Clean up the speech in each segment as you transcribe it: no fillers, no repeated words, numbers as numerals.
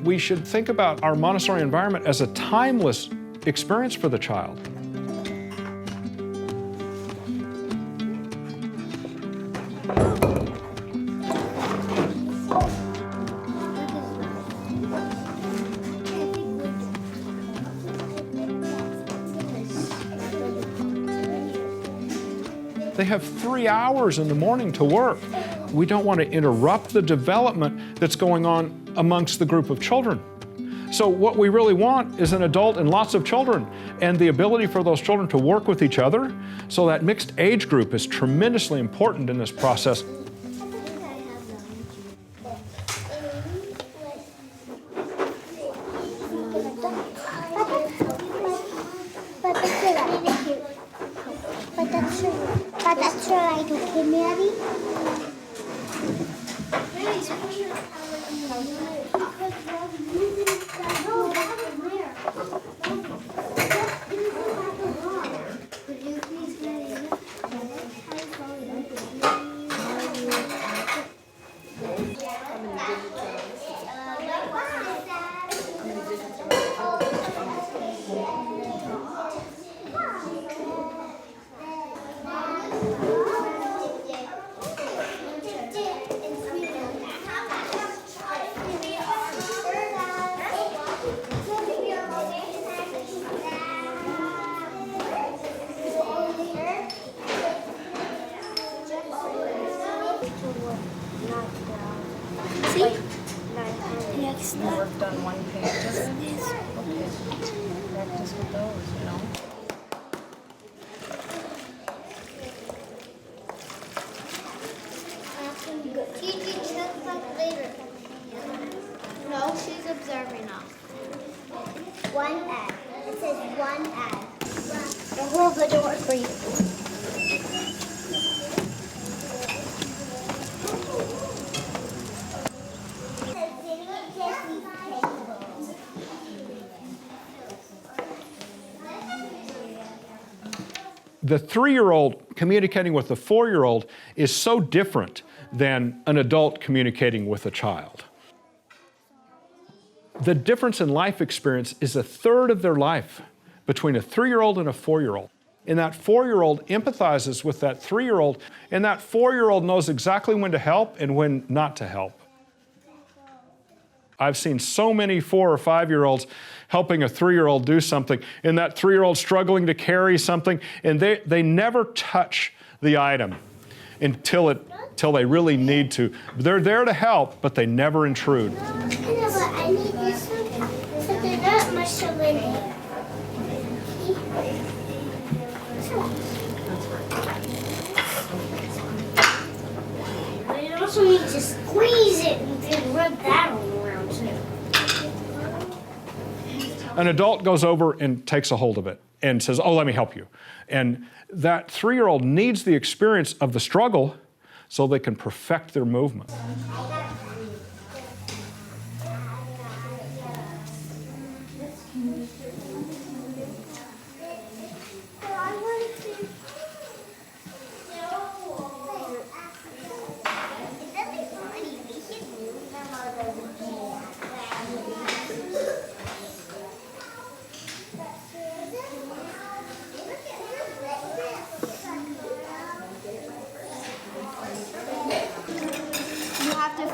we should think about our Montessori environment as a timeless experience for the child. They have 3 hours in the morning to work. We don't want to interrupt the development that's going on amongst the group of children. So what we really want is an adult and lots of children, and the ability for those children to work with each other. So that mixed age group is tremendously important in this process. You worked on one page. Okay. Practice with those, you know. Gigi, check back later. No, she's observing us. One egg. It says one egg. I'll hold the door for you. The 3-year-old communicating with the 4-year-old is so different than an adult communicating with a child. The difference in life experience is 1/3 of their life between a 3-year-old and a 4-year-old. And that 4-year-old empathizes with that 3-year-old, and that 4-year-old knows exactly when to help and when not to help. I've seen so many 4 or 5-year-olds helping a 3-year-old do something, and that 3-year-old struggling to carry something, and they never touch the item until they really need to. They're there to help, but they never intrude. I know, but I need this one, so there's not much to in here. But you also need to squeeze it and rub that all around too. An adult goes over and takes a hold of it and says, oh, let me help you. And that 3-year-old needs the experience of the struggle so they can perfect their movement.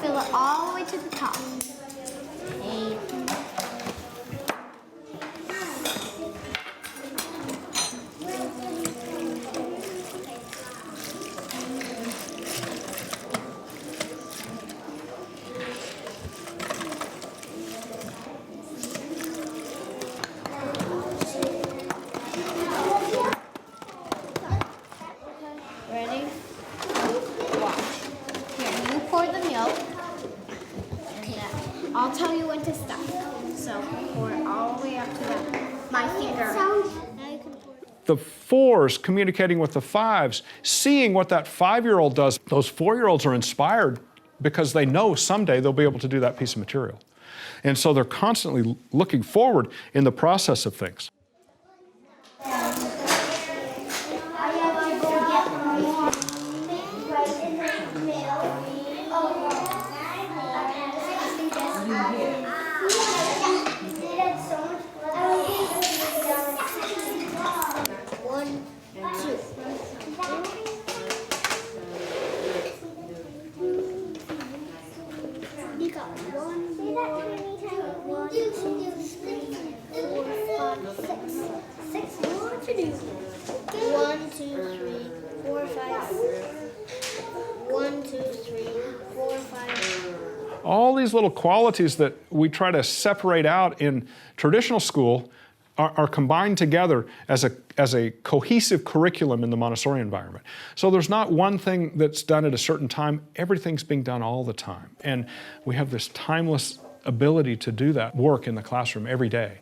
Fill it all the way to the top. Ready? Watch. Here, you pour the milk. I'll tell you when to stop. So pour it all the way up to my finger. The 4s communicating with the 5s, seeing what that 5-year-old does, those 4-year-olds are inspired because they know someday they'll be able to do that piece of material. And so they're constantly looking forward in the process of things. 1, 2, 3, 4, 5, 6. 6 more to do. 1, 2, 3, 4, 5. 1, 2, 3, 4, 5. All these little qualities that we try to separate out in traditional school are combined together as a cohesive curriculum in the Montessori environment. So there's not one thing that's done at a certain time, everything's being done all the time. And we have this timeless ability to do that work in the classroom every day.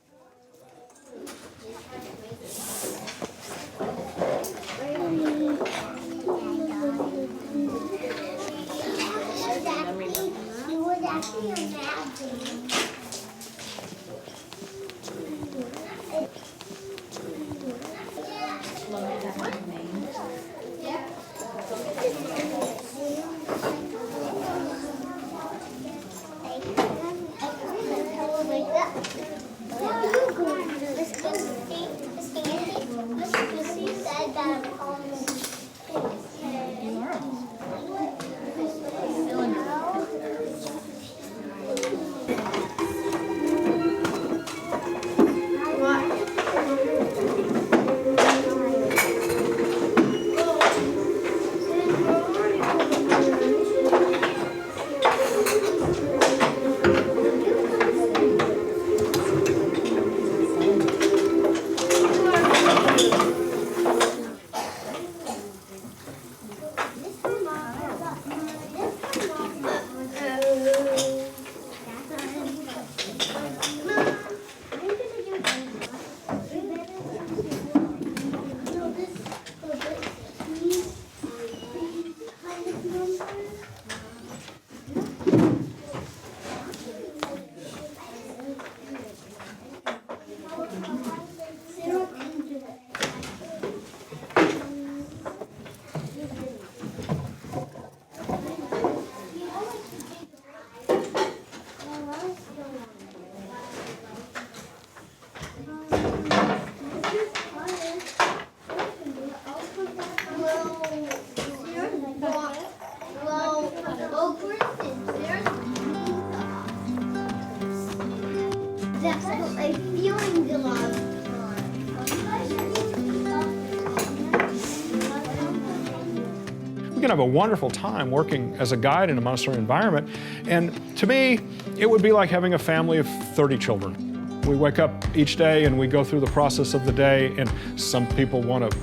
We can have a wonderful time working as a guide in a Montessori environment. And to me, it would be like having a family of 30 children. We wake up each day and we go through the process of the day, and some people want to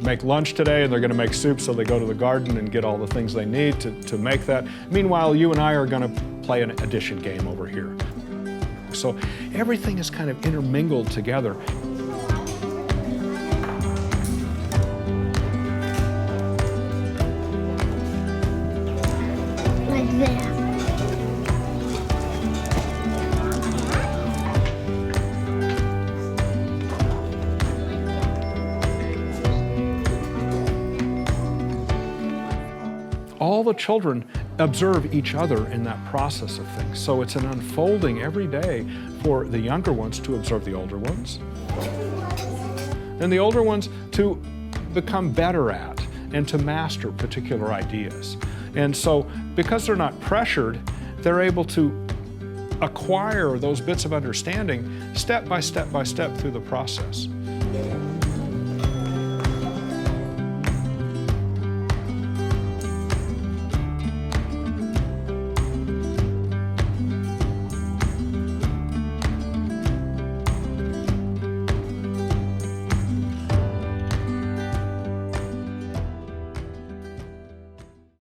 make lunch today and they're going to make soup, so they go to the garden and get all the things they need to make that. Meanwhile, you and I are going to play an addition game over here. So everything is kind of intermingled together. Like that. All the children observe each other in that process of things. So it's an unfolding every day for the younger ones to observe the older ones, and the older ones to become better at and to master particular ideas. And so because they're not pressured, they're able to acquire those bits of understanding step by step by step through the process.